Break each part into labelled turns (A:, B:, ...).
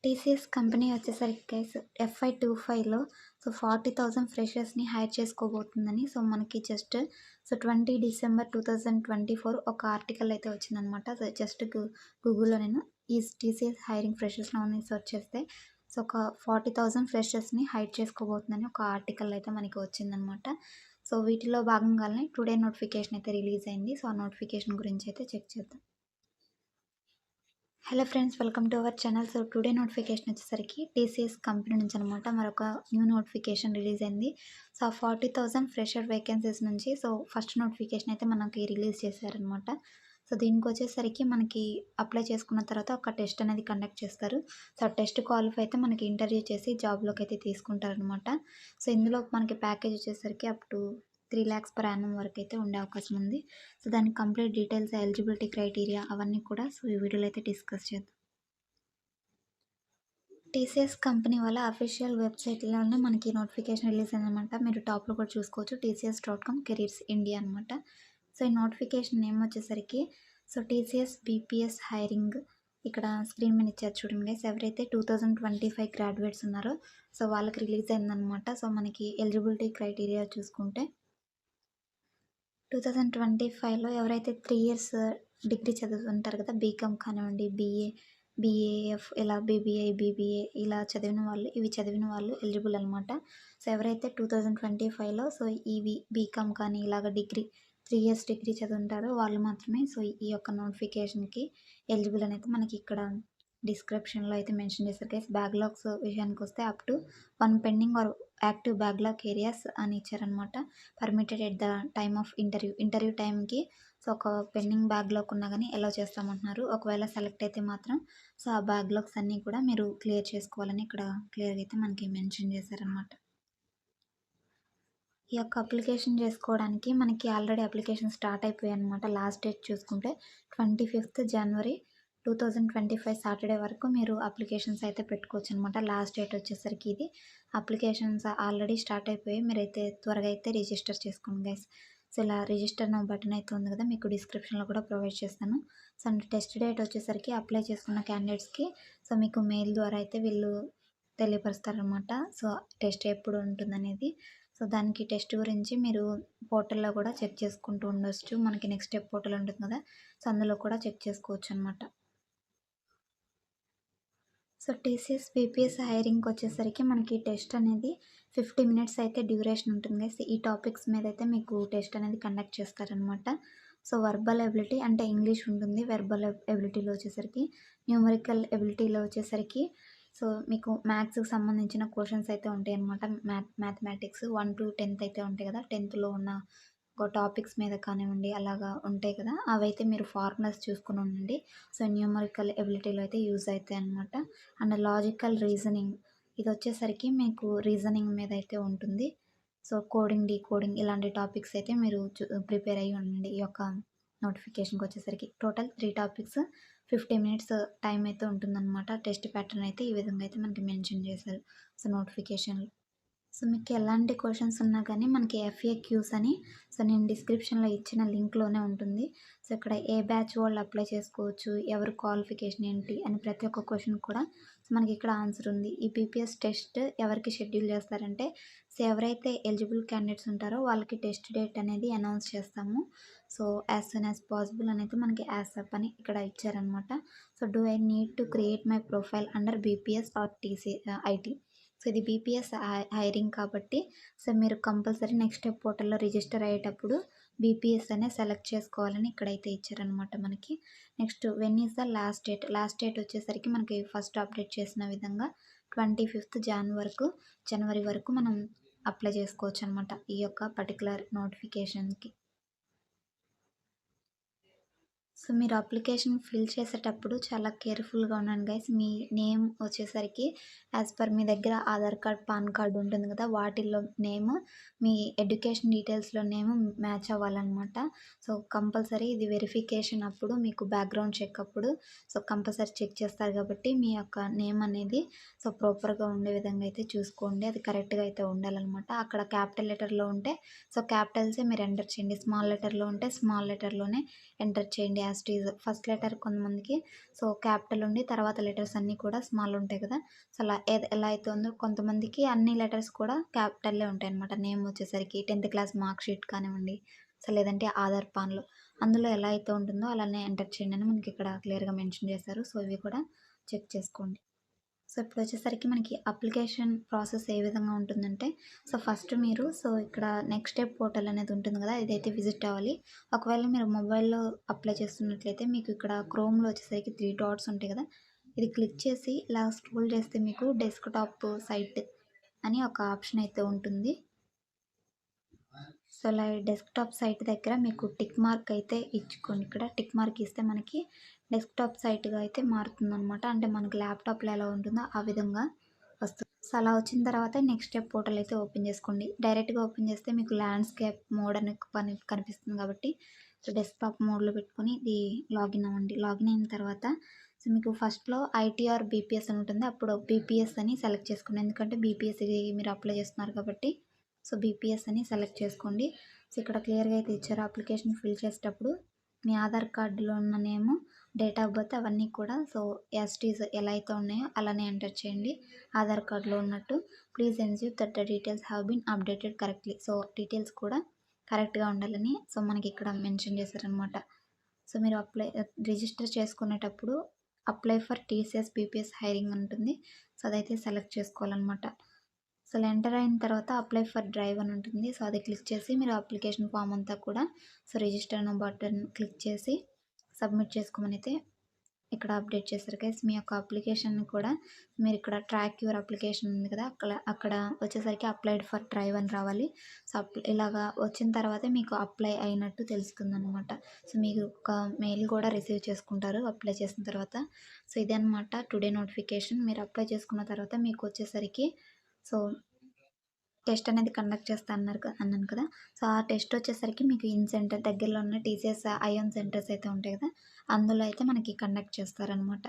A: TCS company వచ్చేసరికి guys FY25లో 40,000 ఫ్రెషర్స్‌ని hire చేసుకోబోతుందని మనకి just 20 December 2024 ఒక ఆర్టికల్ అయితే వచ్చిందనమాట. జస్ట్ గూగుల్‌లో నేను ఈ టీసీఎస్ హైరింగ్ ఫ్రెషర్స్ నౌ అని సెర్చ్ చేస్తే ఒక 40,000 ఫ్రెషర్స్‌ని హైర్ చేసుకోబోతుందని ఒక ఆర్టికల్ అయితే మనకి వచ్చిందనమాట. వీటిలో భాగంగానే టుడే నోటిఫికేషన్ అయితే రిలీజ్ అయింది. ఆ నోటిఫికేషన్ గురించి అయితే చెక్ చేద్దాం. Hello friends, welcome to our channel. Today notification వచ్చేసరికి టీసీఎస్ కంపెనీ నుంచి అనమాట మరొక న్యూ నోటిఫికేషన్ రిలీజ్ అయింది. ఆ 40,000 ఫ్రెషర్ వేకెన్సీస్ నుంచి ఫస్ట్ నోటిఫికేషన్ అయితే మనకి రిలీజ్ చేశారనమాట. దీనికి వచ్చేసరికి మనకి అప్లై చేసుకున్న తర్వాత ఒక టెస్ట్ అనేది కండక్ట్ చేస్తారు. టెస్ట్ క్వాలిఫై అయితే మనకి ఇంటర్వ్యూ చేసి జాబ్లోకి అయితే తీసుకుంటారనమాట. ఇందులో మనకి ప్యాకేజ్ వచ్చేసరికి up to 3 lakhs per annum వరకు అయితే ఉండే అవకాశం ఉంది. దానికి కంప్లీట్ డీటెయిల్స్, ఎలిజిబిలిటీ క్రైటీరియా అవన్నీ కూడా ఈ వీడియోలో అయితే డిస్కస్ చేద్దాం. టీసీఎస్ కంపెనీ వాళ్ళ అఫీషియల్ వెబ్సైట్లోనే మనకి నోటిఫికేషన్ రిలీజ్ అయిందనమాట. మీరు టాప్లో కూడా చూసుకోవచ్చు, TCS.com కెరీర్స్ ఇండియా అనమాట. ఈ నోటిఫికేషన్ నేమ్ వచ్చేసరికి టీసీఎస్ బీపీఎస్ హైరింగ్. ఇక్కడ స్క్రీన్ మీద ఇచ్చారు చూడండి గైస్. ఎవరైతే 2025 గ్రాడ్యుయేట్స్ ఉన్నారో వాళ్ళకి రిలీజ్ అయిందనమాట. మనకి ఎలిజిబిలిటీ క్రైటీరియా చూసుకుంటే 2025లో ఎవరైతే 3 years డిగ్రీ చదువుతుంటారు కదా, బీకామ్ కానివ్వండి, బీఏఎఫ్ ఇలా బీబీఐ ఇలా చదివిన వాళ్ళు ఎలిజిబుల్ అనమాట. ఎవరైతే 2025లో ఇవి బీకామ్ కానీ ఇలాగ 3 years డిగ్రీ చదువుంటారో వాళ్ళు మాత్రమే ఈ యొక్క నోటిఫికేషన్కి ఎలిజిబుల్ అనేది మనకి ఇక్కడ డిస్క్రిప్షన్లో అయితే మెన్షన్ చేశారు గైస్. బ్యాక్లాగ్స్ విషయానికి వస్తే up to 1 pending or active backlog areas అని ఇచ్చారనమాట. Permitted at the time of interview టైంకి ఒక పెండింగ్ బ్యాక్లాగ్ ఉన్నా కానీ అలౌ చేస్తామంటున్నారు. ఒకవేళ సెలెక్ట్ అయితే మాత్రం ఆ బ్యాక్లాగ్స్ అన్నీ కూడా మీరు క్లియర్ చేసుకోవాలని ఇక్కడ క్లియర్గా అయితే మనకి మెన్షన్ చేశారనమాట. ఈ యొక్క అప్లికేషన్ చేసుకోవడానికి మనకి ఆల్రెడీ అప్లికేషన్ స్టార్ట్ అయిపోయాయి అనమాట. లాస్ట్ డేట్ చూసుకుంటే 25th January 2025 సాటర్డే వరకు మీరు అప్లికేషన్స్ అయితే పెట్టుకోవచ్చు అనమాట. లాస్ట్ డేట్ వచ్చేసరికి ఇది. అప్లికేషన్స్ ఆల్రెడీ స్టార్ట్ అయిపోయాయి. మీరైతే త్వరగా అయితే రిజిస్టర్ చేసుకోండి గైస్. ఇలా రిజిస్టర్ నౌ బటన్ అయితే ఉంది కదా, మీకు డిస్క్రిప్షన్లో కూడా ప్రొవైడ్ చేస్తాను. టెస్ట్ డేట్ వచ్చేసరికి అప్లై చేసుకున్న క్యాండిడేట్స్కి మీకు మెయిల్ ద్వారా అయితే వీళ్ళు తెలియపరుస్తారనమాట. టెస్ట్ ఎప్పుడు ఉంటుందనేది. దానికి టెస్ట్ గురించి మీరు పోర్టల్లో కూడా చెక్ చేసుకుంటూ ఉండొచ్చు. మనకి నెక్స్ట్ స్టెప్ పోర్టల్ ఉంటుంది కదా, అందులో కూడా చెక్ చేసుకోవచ్చు అనమాట. టీసీఎస్ బీపీఎస్ హైరింగ్కి వచ్చేసరికి మనకి టెస్ట్ అనేది 50 minutes అయితే డ్యూరేషన్ ఉంటుంది. ఈ టాపిక్స్ మీద అయితే మీకు టెస్ట్ అనేది కండక్ట్ చేస్తారనమాట. వర్బల్ ఎబిలిటీ అంటే ఇంగ్లీష్ ఉంటుంది. వెర్బల్ ఎబిలిటీలో వచ్చేసరికి, న్యూమరికల్ ఎబిలిటీలో వచ్చేసరికి మీకు మ్యాథ్స్కి సంబంధించిన క్వశ్చన్స్ అయితే ఉంటాయి అనమాట. మ్యాథమెటిక్స్ 1 to 10th అయితే ఉంటాయి కదా, 10thలో ఉన్న టాపిక్స్ మీద కానివ్వండి అలాగా ఉంటాయి కదా, అవైతే మీరు ఫార్ములాస్ చూసుకుని ఉండండి. న్యూమరికల్ ఎబిలిటీలో అయితే యూజ్ అవుతాయి అనమాట. అండ్ లాజికల్ రీజనింగ్ ఇది వచ్చేసరికి మీకు రీజనింగ్ మీద అయితే ఉంటుంది. కోడింగ్, డీకోడింగ్ ఇలాంటి టాపిక్స్ అయితే మీరు ప్రిపేర్ అయ్యి ఉండండి. ఈ యొక్క నోటిఫికేషన్కి వచ్చేసరికి టోటల్ 3 టాపిక్స్ 50 minutes టైం అయితే ఉంటుందన్నమాట. టెస్ట్ ప్యాటర్న్ అయితే ఈ విధంగా అయితే మనకి మెన్షన్ చేశారు నోటిఫికేషన్లో. మీకు ఎలాంటి క్వశ్చన్స్ ఉన్నా కానీ మనకి FAQs అని నేను డిస్క్రిప్షన్లో ఇచ్చిన లింక్లోనే ఉంటుంది. ఇక్కడ ఏ బ్యాచ్ వాళ్ళు అప్లై చేసుకోవచ్చు, ఎవరు క్వాలిఫికేషన్ ఏంటి అని ప్రతి ఒక్క క్వశ్చన్ కూడా మనకి ఇక్కడ ఆన్సర్ ఉంది. ఈ బీపీఎస్ టెస్ట్ ఎవరికి షెడ్యూల్ చేస్తారంటే ఎవరైతే ఎలిజిబుల్ క్యాండిడేట్స్ ఉంటారో వాళ్ళకి టెస్ట్ డేట్ అనేది అనౌన్స్ చేస్తాము. యాజ్ సూన్ యాజ్ పాసిబుల్ అనేది మనకి యాసప్ అని ఇక్కడ ఇచ్చారనమాట. Do I need to create my profile under BPS or IT. ఇది బీపీఎస్ హైరింగ్ కాబట్టి మీరు కంపల్సరీ నెక్స్ట్ స్టెప్ పోర్టల్లో రిజిస్టర్ అయ్యేటప్పుడు బీపీఎస్ అనే సెలెక్ట్ చేసుకోవాలని ఇక్కడైతే ఇచ్చారనమాట మనకి. Next when is the last date వచ్చేసరికి మనకి ఫస్ట్ అప్డేట్ చేసిన విధంగా 25th జనవరి వరకు మనం అప్లై చేసుకోవచ్చు అనమాట ఈ యొక్క పర్టికులర్ నోటిఫికేషన్కి. మీరు అప్లికేషన్ ఫిల్ చేసేటప్పుడు చాలా కేర్ఫుల్గా ఉండండి గైస్. మీ నేమ్ వచ్చేసరికి యాజ్ పర్ మీ దగ్గర ఆధార్ కార్డ్, పాన్ కార్డ్ ఉంటుంది కదా, వాటిల్లో నేమ్, మీ ఎడ్యుకేషన్ డీటెయిల్స్లో నేమ్ మ్యాచ్ అవ్వాలన్నమాట. కంపల్సరీ ఇది వెరిఫికేషన్ అప్పుడు మీకు బ్యాక్గ్రౌండ్ చెక్ అప్పుడు కంపల్సరీ చెక్ చేస్తారు కాబట్టి మీ యొక్క నేమ్ అనేది ప్రాపర్గా ఉండే విధంగా అయితే చూసుకోండి. అది కరెక్ట్గా అయితే ఉండాలన్నమాట. అక్కడ క్యాపిటల్ లెటర్లో ఉంటే క్యాపిటల్సే మీరు ఎంటర్ చేయండి. స్మాల్ లెటర్లో ఉంటే స్మాల్ లెటర్లోనే ఎంటర్ చేయండి as it is first letter కొంతమందికి సో క్యాపిటల్ ఉండి తర్వాత లెటర్స్ అన్నీ కూడా స్మాల్ ఉంటాయి కదా! సో అలా ఎలా అయితే ఉందో కొంతమందికి అన్ని లెటర్స్ కూడా క్యాపిటల్లే ఉంటాయన్నమాట. నేమ్ వచ్చేసరికి 10థ్ క్లాస్ మార్క్ షీట్ కానివ్వండి, సో లేదంటే ఆధార్, పాన్‌లో అందులో ఎలా అయితే ఉంటుందో అలానే ఎంటర్ చేయండి అని మనకి ఇక్కడ క్లియర్‌గా మెన్షన్ చేశారు. సో ఇవి కూడా చెక్ చేసుకోండి. సో ఇప్పుడొచ్చేసరికి మనకి అప్లికేషన్ ప్రాసెస్ ఏ విధంగా ఉంటుందంటే, సో ఫస్ట్ మీరు సో ఇక్కడ నెక్స్ట్ స్టెప్ పోర్టల్ అనేది ఉంటుంది కదా! ఇదైతే విజిట్ అవ్వాలి. ఒకవేళ మీరు మొబైల్‌లో అప్లై చేస్తున్నట్లయితే మీకు ఇక్కడ క్రోమ్‌లో వచ్చేసరికి 3 డాట్స్ ఉంటాయి కదా! ఇది క్లిక్ చేసి ఇలా స్క్రోల్ చేస్తే మీకు డెస్క్‌టాప్ సైట్ అని ఒక ఆప్షన్ అయితే ఉంటుంది. సో ఇలా డెస్క్‌టాప్ సైట్ దగ్గర మీకు టిక్ మార్క్ అయితే ఇచ్చుకోండి. ఇక్కడ టిక్ మార్క్ ఇస్తే మనకి డెస్క్‌టాప్ సైట్‌గా అయితే మారుతుందనమాట. అంటే మనకు ల్యాప్‌టాప్‌లో ఎలా ఉంటుందో ఆ విధంగా వస్తుంది. సో అలా వచ్చిన తర్వాత నెక్స్ట్ స్టెప్ పోర్టల్ అయితే ఓపెన్ చేసుకోండి. డైరెక్ట్‌గా ఓపెన్ చేస్తే మీకు ల్యాండ్‌స్కేప్ మోడ్ అని కనిపిస్తుంది కాబట్టి సో డెస్క్‌టాప్ మోడ్‌లో పెట్టుకొని ఇది లాగిన్ అవ్వండి. లాగిన్ అయిన తర్వాత సో మీకు ఫస్ట్‌లో ఐటీ ఆర్ బీపీఎస్ అని ఉంటుంది. అప్పుడు బీపీఎస్ అని సెలెక్ట్ చేసుకోండి. ఎందుకంటే బీపీఎస్ ఇది మీరు అప్లై చేస్తున్నారు కాబట్టి సో బీపీఎస్ అని సెలెక్ట్ చేసుకోండి. సో ఇక్కడ క్లియర్‌గా అయితే ఇచ్చారు. అప్లికేషన్ ఫిల్ చేసేటప్పుడు మీ ఆధార్ కార్డులో ఉన్న నేము, డేట్ ఆఫ్ బర్త్ అవన్నీ కూడా సో యాజ్ ఇట్ ఈజ్ ఎలా అయితే ఉన్నాయో అలానే ఎంటర్ చేయండి. ఆధార్ కార్డులో ఉన్నట్టు. Please ensure that the details have been updated correctly. So details కూడా కరెక్ట్‌గా ఉండాలని సో మనకి ఇక్కడ మెన్షన్ చేశారనమాట. సో మీరు రిజిస్టర్ చేసుకునేటప్పుడు apply for TCS BPS hiring ఉంటుంది. సో అదైతే సెలెక్ట్ చేసుకోవాలనమాట. సో ఎంటర్ అయిన తర్వాత అప్లై ఫర్ డ్రైవ్ అని ఉంటుంది. సో అది క్లిక్ చేసి మీరు అప్లికేషన్ ఫామ్ అంతా కూడా సో రిజిస్టర్ అనే బటన్ క్లిక్ చేసి సబ్మిట్ చేసుకోమని అయితే ఇక్కడ అప్డేట్ చేశారు గైస్. మీ యొక్క అప్లికేషన్‌ని కూడా మీరు ఇక్కడ ట్రాక్ యువర్ అప్లికేషన్ ఉంది కదా! అక్కడ వచ్చేసరికి అప్లైడ్ ఫర్ డ్రైవ్ అని రావాలి. సో ఇలాగా వచ్చిన తర్వాతే మీకు అప్లై అయినట్టు తెలుస్తుందనమాట. సో మీకు ఒక మెయిల్ కూడా రిసీవ్ చేసుకుంటారు అప్లై చేసిన తర్వాత. సో ఇదనమాట టుడే నోటిఫికేషన్. మీరు అప్లై చేసుకున్న తర్వాత మీకు వచ్చేసరికి సో టెస్ట్ అనేది కండక్ట్ చేస్తా అన్నాను కదా! సో ఆ టెస్ట్ వచ్చేసరికి మీకు సెంటర్ దగ్గరలో ఉన్న టీసీఎస్ ఐఎం సెంటర్స్ అయితే ఉంటాయి కదా! అందులో అయితే మనకి కండక్ట్ చేస్తారనమాట.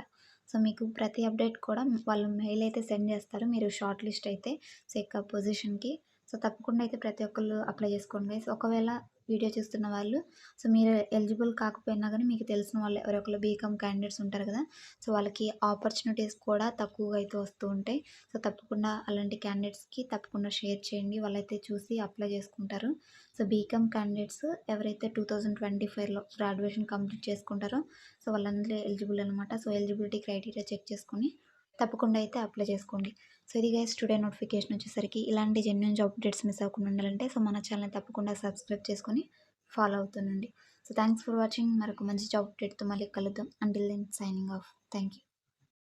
A: సో మీకు ప్రతి అప్డేట్ కూడా వాళ్ళు మెయిల్ అయితే సెండ్ చేస్తారు. మీరు షార్ట్ లిస్ట్ అయితే సో ఇక పొజిషన్‌కి సో తప్పకుండా అయితే ప్రతి ఒక్కళ్ళు అప్లై చేసుకోండి గైస్. ఒకవేళ వీడియో చూస్తున్న వాళ్ళు సో మీరు ఎలిజిబుల్ కాకపోయినా గానీ మీకు తెలిసిన వాళ్ళు ఎవరో ఒకళ్ళు బీకామ్ క్యాండిడేట్స్ ఉంటారు కదా! సో వాళ్ళకి ఆపర్చునిటీస్ కూడా తక్కువగా అయితే వస్తూ ఉంటాయి. సో తప్పకుండా అలాంటి క్యాండిడేట్స్‌కి తప్పకుండా షేర్ చేయండి. వాళ్ళైతే చూసి అప్లై చేసుకుంటారు. సో బీకామ్ క్యాండిడేట్స్ ఎవరైతే 2025లో గ్రాడ్యుయేషన్ కంప్లీట్ చేసుకుంటారో సో వాళ్ళందరూ ఎలిజిబుల్ అనమాట. సో ఎలిజిబిలిటీ క్రైటీరియా చెక్ చేసుకొని తప్పకుండా అయితే అప్లై చేసుకోండి. సో ఇది గైస్ టుడే నోటిఫికేషన్ వచ్చేసరికి ఇలాంటి జెన్యూన్ జాబ్ అప్డేట్స్ మిస్ అవ్వకుండా ఉండాలంటే సో మన ఛానల్‌ని తప్పకుండా సబ్స్క్రైబ్ చేసుకొని ఫాలో అవుతుండండి. So thanks for watching. మరొక మంచి జాబ్ అప్డేట్‌తో మళ్ళీ కలుద్దాం. Until then signing off. Thank you.